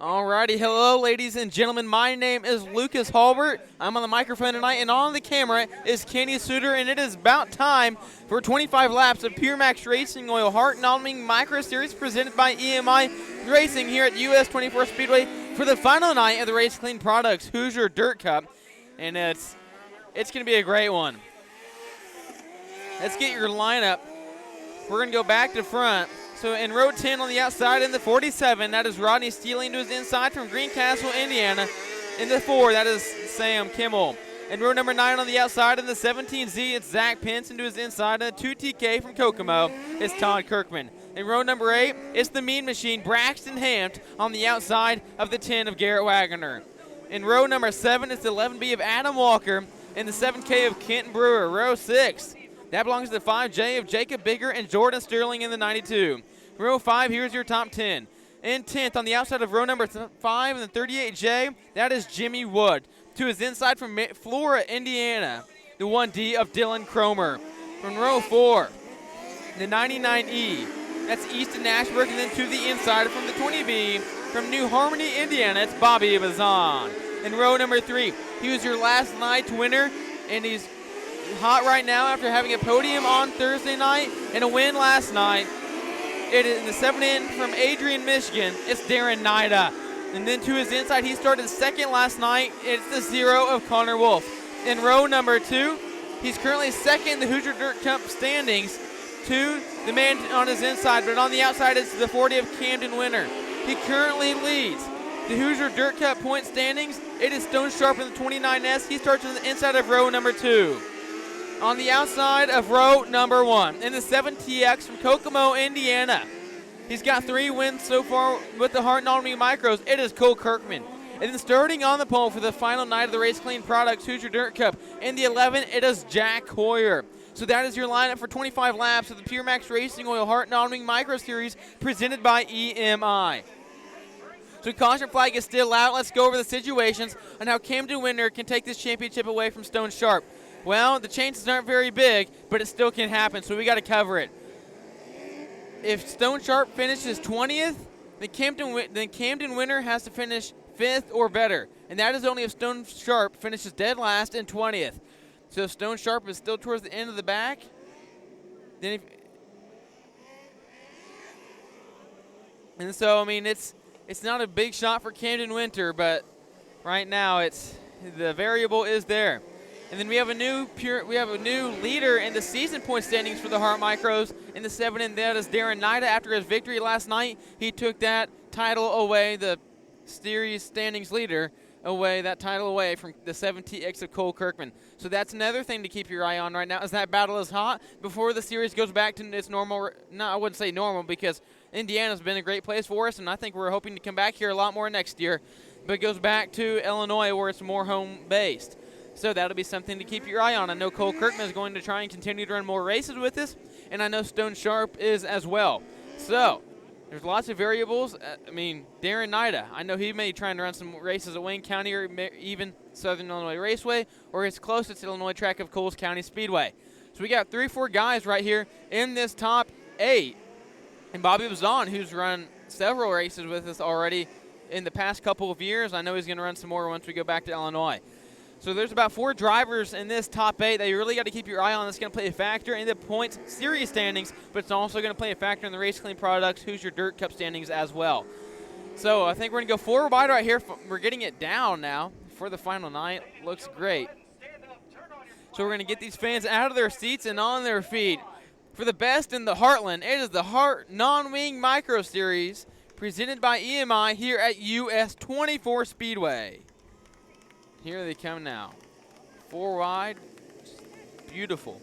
Alrighty, hello ladies and gentlemen, my name is Lucas Halbert. I'm on the microphone tonight, and on the camera is Kenny Suter, and it is about time for 25 laps of PureMax Racing Oil HART Nominating Micro Series presented by EMI Racing here at US 24 Speedway for the final night of the Race Clean Products Hoosier Dirt Cup, and it's going to be a great one. Let's get your lineup. We're going to go back to front. So in row 10 on the outside in the 47, that is Rodney Stealing to his inside from Greencastle, Indiana. In the 4, that is Sam Kimmel. In row number 9 on the outside in the 17Z, it's Zach Pinson to his inside. And the 2TK from Kokomo is Todd Kirkman. In row number 8, it's the Mean Machine, Braxton Hamt, on the outside of the 10 of Garrett Wagoner. In row number 7, it's the 11B of Adam Walker and the 7K of Kenton Brewer. Row 6, that belongs to the 5J of Jacob Bigger and Jordan Sterling in the 92. Row 5, here's your top 10. In 10th, on the outside of row number 5 in the 38J, that is Jimmy Wood. To his inside from Flora, Indiana, the 1D of Dylan Cromer. From row 4, the 99E, that's Easton Ashbrook, and then to the inside from the 20B from New Harmony, Indiana, it's Bobby Bazan. In row number 3, he was your last night winner, and he's hot right now after having a podium on Thursday night and a win last night. It is in the 7N from Adrian, Michigan. It's Darren Nida. And then to his inside, he started second last night. It's the 0 of Connor Wolf. In row number 2, he's currently second in the Hoosier Dirt Cup standings to the man on his inside, but on the outside, it's the 40 of Camden Winter. He currently leads the Hoosier Dirt Cup point standings. It is Stone Sharp in the 29S. He starts on the inside of row number 2. On the outside of row number 1, in the 7TX from Kokomo, Indiana. He's got 3 wins so far with the HART Nominating Micros. It is Cole Kirkman. And then starting on the pole for the final night of the Race Clean Products Hoosier Dirt Cup, in the 11, it is Jack Hoyer. So that is your lineup for 25 laps of the PureMax Racing Oil HART Nominating Micro Series presented by EMI. So caution flag is still out. Let's go over the situations on how Camden Winter can take this championship away from Stone Sharp. Well, the chances aren't very big, but it still can happen, so we got to cover it. If Stone Sharp finishes 20th, then Camden Winter has to finish 5th or better, and that is only if Stone Sharp finishes dead last in 20th. So if Stone Sharp is still towards the end of the back, then it's not a big shot for Camden Winter, but right now the variable is there. And then we have a new leader in the season point standings for the HART Micros in the 7, and that is Darren Nida. After his victory last night, he took that title away, the series standings leader, that title away from the 7TX of Cole Kirkman. So that's another thing to keep your eye on right now, as that battle is hot before the series goes back to its normal. No, I wouldn't say normal, because Indiana's been a great place for us, and I think we're hoping to come back here a lot more next year. But it goes back to Illinois, where it's more home-based. So that'll be something to keep your eye on. I know Cole Kirkman is going to try and continue to run more races with us, and I know Stone Sharp is as well. So there's lots of variables. Darren Nida, I know he may be trying to run some races at Wayne County or even Southern Illinois Raceway, or his closest Illinois track of Coles County Speedway. So we got 3 or 4 guys right here in this top 8. And Bobby Bazan, who's run several races with us already in the past couple of years. I know he's going to run some more once we go back to Illinois. So there's about 4 drivers in this top 8 that you really got to keep your eye on. That's going to play a factor in the points series standings, but it's also going to play a factor in the Race Clean Products Hoosier Dirt Cup standings as well. So I think we're going to go 4 wide right here. We're getting it down now for the final night. Looks great. So we're going to get these fans out of their seats and on their feet. For the best in the Heartland, it is the HART Non-Wing Micro Series presented by EMI here at US 24 Speedway. Here they come now. 4 wide. Beautiful.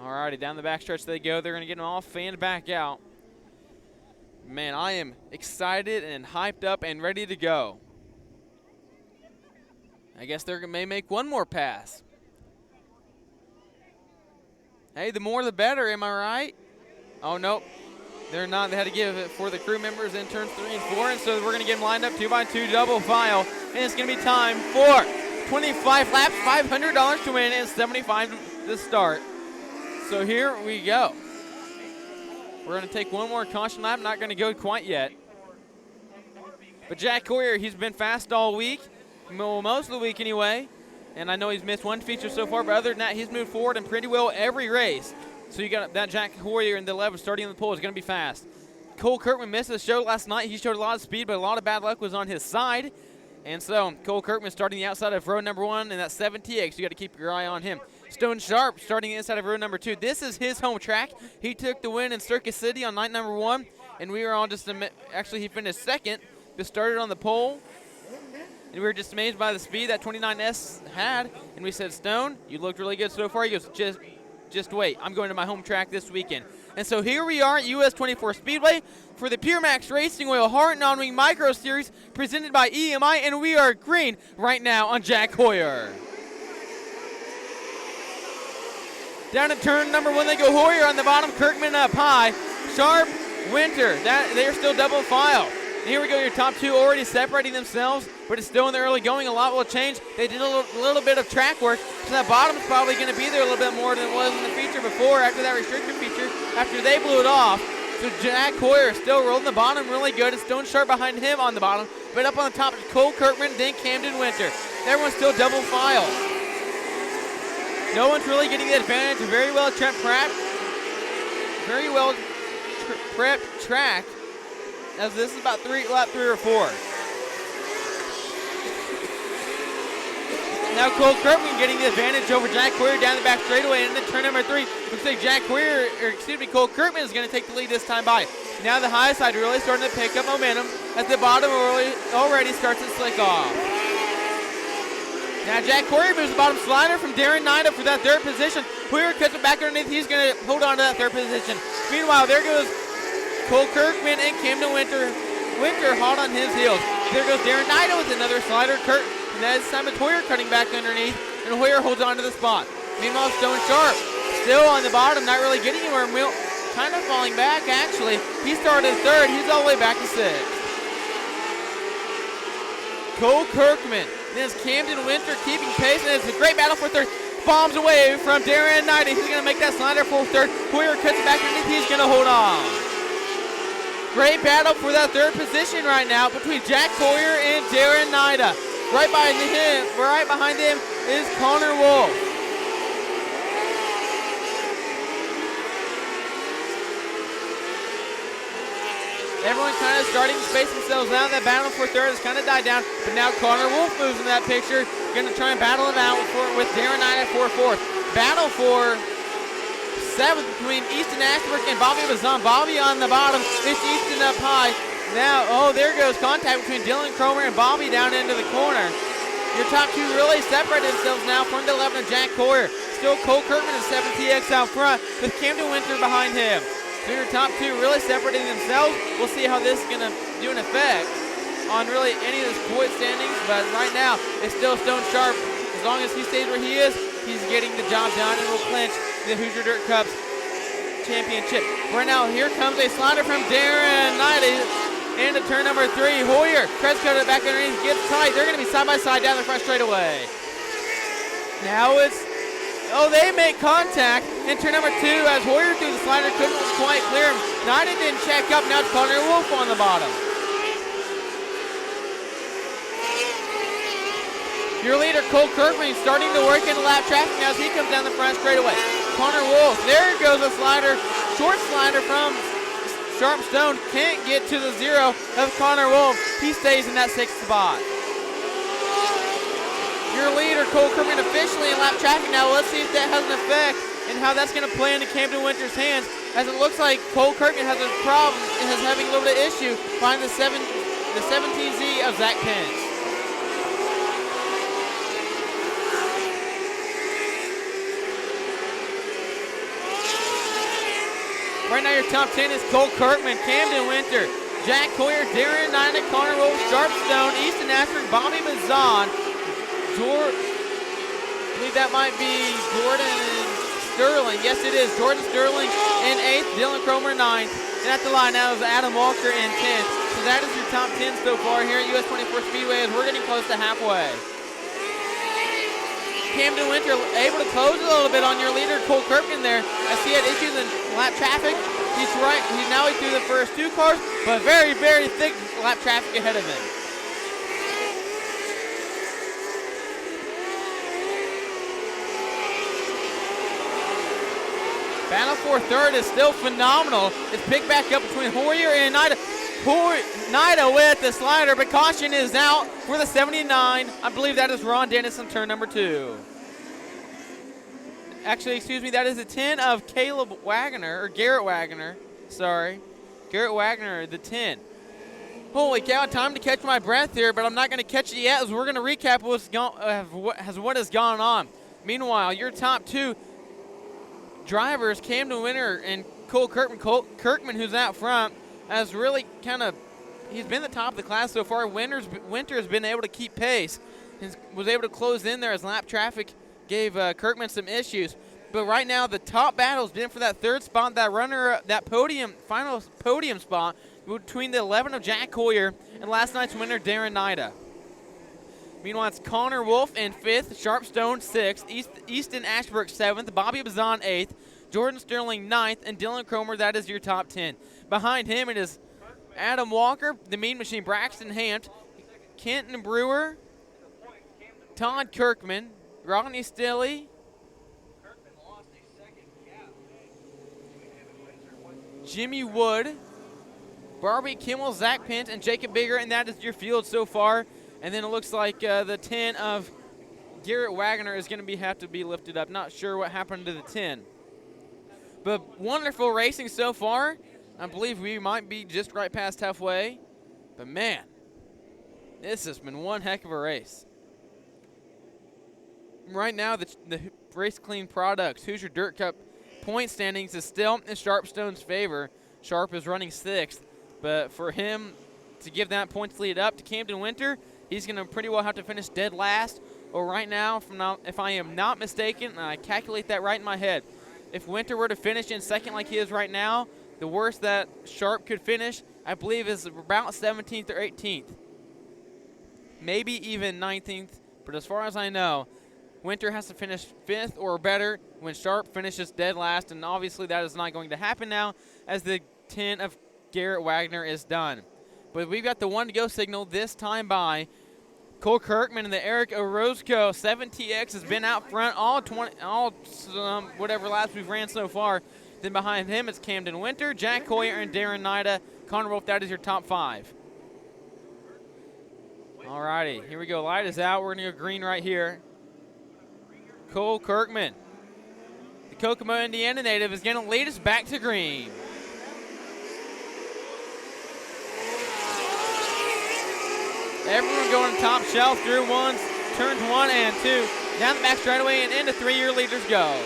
Alrighty, down the backstretch they go. They're going to get them all fanned back out. Man, I am excited and hyped up and ready to go. I guess they may make one more pass. Hey, the more the better, am I right? Oh, nope. They're not. They had to give it for the crew members in turns 3 and 4, and so we're going to get them lined up 2x2 double file, and it's going to be time for 25 laps, $500 to win, and $75 to start. So here we go. We're going to take one more caution lap. Not going to go quite yet. But Jack Hoyer, he's been fast all week, most of the week anyway. And I know he's missed one feature so far, but other than that, he's moved forward and pretty well every race. So you got that Jack Hoyer in the 11 starting in the pole is going to be fast. Cole Kirkman missed the show last night. He showed a lot of speed, but a lot of bad luck was on his side. And so Cole Kirkman starting the outside of row number 1 in that 7TX. You got to keep your eye on him. Stone Sharp starting the inside of row number 2. This is his home track. He took the win in Circus City on night number 1, and we were on just actually he finished second. Just started on the pole, and we were just amazed by the speed that 29S had. And we said, Stone, you looked really good so far. He goes, just wait. I'm going to my home track this weekend. And so here we are at US 24 Speedway for the PureMax Racing Oil HART Non-Wing Micro Series presented by EMI, and we are green right now on Jack Hoyer. Down to turn number 1, they go Hoyer on the bottom, Kirkman up high, Sharp, Winter. They're still double file. And here we go, your top 2 already separating themselves, but it's still in the early going. A lot will change. They did a little bit of track work, so that bottom's probably going to be there a little bit more than it was in the feature before, after that restrictor feature, after they blew it off. So Jack Hoyer is still rolling the bottom really good. It's Stone Sharp behind him on the bottom, but up on the top is Cole Kirkman, then Camden Winter. Everyone's still double file. No one's really getting the advantage. Very well prepped track, as this is about lap 3 or 4. Now Cole Kirkman getting the advantage over Jack Hoyer down the back straightaway, and then turn number 3 looks like Cole Kirkman is going to take the lead this time by. Now the high side really starting to pick up momentum as the bottom already starts to slick off. Now Jack Hoyer moves the bottom slider from Darren Nida for that 3rd position. Hoyer cuts it back underneath. He's going to hold on to that 3rd position. Meanwhile, there goes Cole Kirkman and Camden Winter hot on his heels. There goes Darren Nida with another slider. And this time it's Hoyer cutting back underneath, and Hoyer holds on to the spot. Meanwhile, Stone Sharp still on the bottom, not really getting anywhere. Kind of falling back, actually. He started 3rd. He's all the way back to 6th. Cole Kirkman. Then it's Camden Winter keeping pace, and it's a great battle for 3rd. Bombs away from Darren Nida. He's going to make that slider for 3rd. Hoyer cuts it back underneath. He's going to hold on. Great battle for that 3rd position right now between Jack Hoyer and Darren Nida. Right behind him is Connor Wolf. Everyone kind of starting to space themselves out. That battle for 3rd has kind of died down, but now Connor Wolf moves in that picture. Going to try and battle it out with Darren Nida for 4th. Battle for 7th between Easton Ashbrook and Bobby Bazan. Bobby on the bottom. It's Easton up high. Now, there goes contact between Dylan Cromer and Bobby down into the corner. Your top 2 really separate themselves now from the 11 of Jack Hoyer. Still Cole Kirkman and 7TX out front with Camden Winter behind him. So your top 2 really separating themselves. We'll see how this is going to do an effect on really any of the point standings, but right now it's still Stone Sharp. As long as he stays where he is, he's getting the job done and will clinch the Hoosier Dirt Cups championship. Right now, here comes a slider from Darren Nida into turn number 3. Hoyer crest cut it back underneath, gets tight. They're going to be side by side down the front straightaway. Now they make contact in turn number 2 as Hoyer through the slider couldn't quite clear him. Nida didn't check up. Now it's Connor Wolf on the bottom. Your leader, Cole Kirkman, starting to work into lap traffic now as he comes down the front straightaway. Connor Wolf, there goes a slider, short slider from Sharp Stone. Can't get to the 0 of Connor Wolf. He stays in that 6th spot. Your leader, Cole Kirkman, officially in lap traffic now. Let's see if that has an effect and how that's going to play into Camden Winter's hands, as it looks like Cole Kirkman has a problem and is having a little bit of issue behind the 17Z of Zach Pence. Right now your top 10 is Cole Kirkman, Camden Winter, Jack Hoyer, Darren Nida, Connor Wolf, Sharp Stone, Easton Ashford, Bobby Bazan, I believe that might be Jordan Sterling. Yes, it is. Jordan Sterling in 8th, Dylan Cromer 9th. And at the line now is Adam Walker in 10th. So that is your top 10 so far here at US 24 Speedway as we're getting close to halfway. Camden Winter able to close a little bit on your leader, Cole Kirkman there, as he had issues in lap traffic. Now he's through the first 2 cars, but very, very thick lap traffic ahead of him. Battle for third is still phenomenal. It's picked back up between Hoosier and Nida. Nida with the slider, but caution is out for the 79. I believe that is Ron Dennis on turn number 2. Actually, excuse me, that is the 10 of Caleb Wagner, or Garrett Wagner. Sorry. Garrett Wagner, the 10. Holy cow, time to catch my breath here, but I'm not going to catch it yet as we're going to recap what has gone on. Meanwhile, your top 2 drivers, Camden Winter and Cole Kirkman. Cole Kirkman, who's out front, has really he's been the top of the class so far. Winter has been able to keep pace and was able to close in there as lap traffic gave Kirkman some issues. But right now, the top battle has been for that 3rd spot, that final podium spot between the 11 of Jack Hoyer and last night's winner, Darren Nida. Meanwhile, it's Connor Wolf in 5th, Sharpstone 6th, Easton Ashbrook 7th, Bobby Bazan 8th, Jordan Sterling 9th, and Dylan Cromer, that is your top 10. Behind him, it is Adam Walker, the Mean Machine, Braxton Hant, Kenton Brewer, Todd Kirkman, Rodney Stilley, Jimmy Wood, Barbie Kimmel, Zach Pint, and Jacob Bigger, and that is your field so far. And then it looks like the 10 of Garrett Wagner is going to have to be lifted up. Not sure what happened to the 10. But wonderful racing so far. I believe we might be just right past halfway. But man, this has been one heck of a race. Right now, the Race Clean Products Hoosier Dirt Cup point standings is still in Sharpstone's favor. Sharp is running 6th. But for him to give that points lead up to Camden Winter, he's going to pretty well have to finish dead last. Or right now, if I am not mistaken, and I calculate that right in my head, if Winter were to finish in 2nd like he is right now, the worst that Sharp could finish, I believe, is about 17th or 18th. Maybe even 19th, but as far as I know, Winter has to finish 5th or better when Sharp finishes dead last, and obviously that is not going to happen now as the 10 of Garrett Wagner is done. But we've got the 1-to-go signal this time by Cole Kirkman and the Eric Orozco 7TX has been out front whatever laps we've ran so far. Then behind him it's Camden Winter, Jack Hoyer, and Darren Nida. Connor Wolf, that is your top 5. Alrighty, here we go. Light is out. We're going to go green right here. Cole Kirkman, the Kokomo, Indiana native, is going to lead us back to green. Everyone going top shelf through turns 1 and 2. Down the back straightaway and into 3-year leaders go.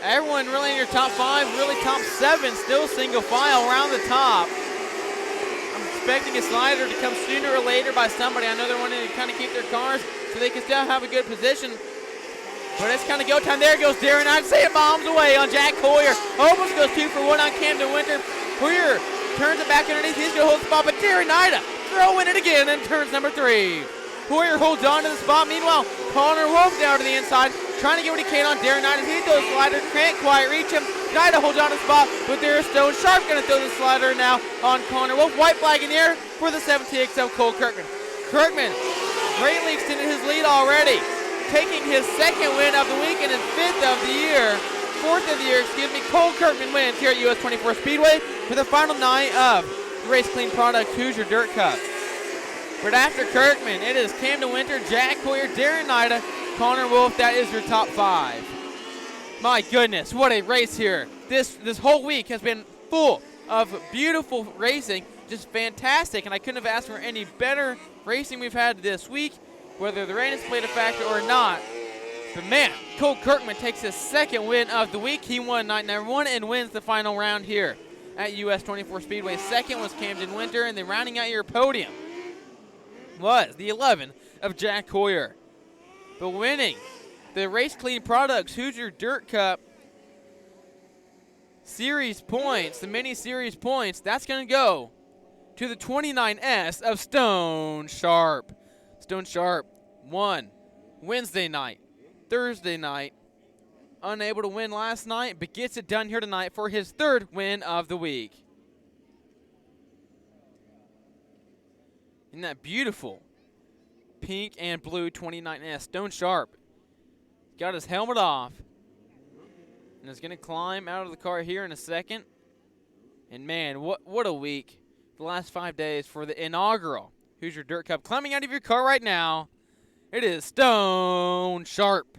Everyone really in your top 5, really top 7, still single file around the top. I'm expecting a slider to come sooner or later by somebody. I know they're wanting to kind of keep their cars so they can still have a good position. But it's kind of go time. There goes Darren. I'd say it bombs away on Jack Hoyer. Almost goes 2 for 1 on Camden Winter. Hoyer turns it back underneath. He's going to hold the spot, but Darren Nida throwing it again in turns number 3. Hoyer holds on to the spot. Meanwhile, Connor Wolf down to the inside, trying to get what he can on Darren Nida. He throws the slider, can't quite reach him. Nida holds on to the spot, but there's Stone Sharp going to throw the slider now on Connor Wolf. White flag in the air for the 7TXL Cole Kirkman. Kirkman greatly extended his lead already, taking his 2nd win of the week and his 5th of the year. 4th of the year, Cole Kirkman wins here at US 24 Speedway for the final night of the Race Clean Products Hoosier Dirt Cup. But after Kirkman, it is Camden Winter, Jack Hoyer, Darren Nida, Connor Wolf. That is your top 5. My goodness, what a race here. This whole week has been full of beautiful racing, just fantastic, and I couldn't have asked for any better racing we've had this week, whether the rain has played a factor or not. But man, Cole Kirkman takes his 2nd win of the week. He won night number 1 and wins the final round here at US 24 Speedway. 2nd was Camden Winter, and then rounding out your podium was the 11 of Jack Hoyer. But winning the Race Clean Products Hoosier Dirt Cup series points, the mini series points, that's going to go to the 29S of Stone Sharp. Stone Sharp won Wednesday night, Thursday night, unable to win last night, but gets it done here tonight for his 3rd win of the week. Isn't that beautiful? Pink and blue 29S. Stone Sharp got his helmet off and is going to climb out of the car here in a second. And man, what a week. The last 5 days for the inaugural Hoosier Dirt Cup. Climbing out of your car right now, it is Stone Sharp.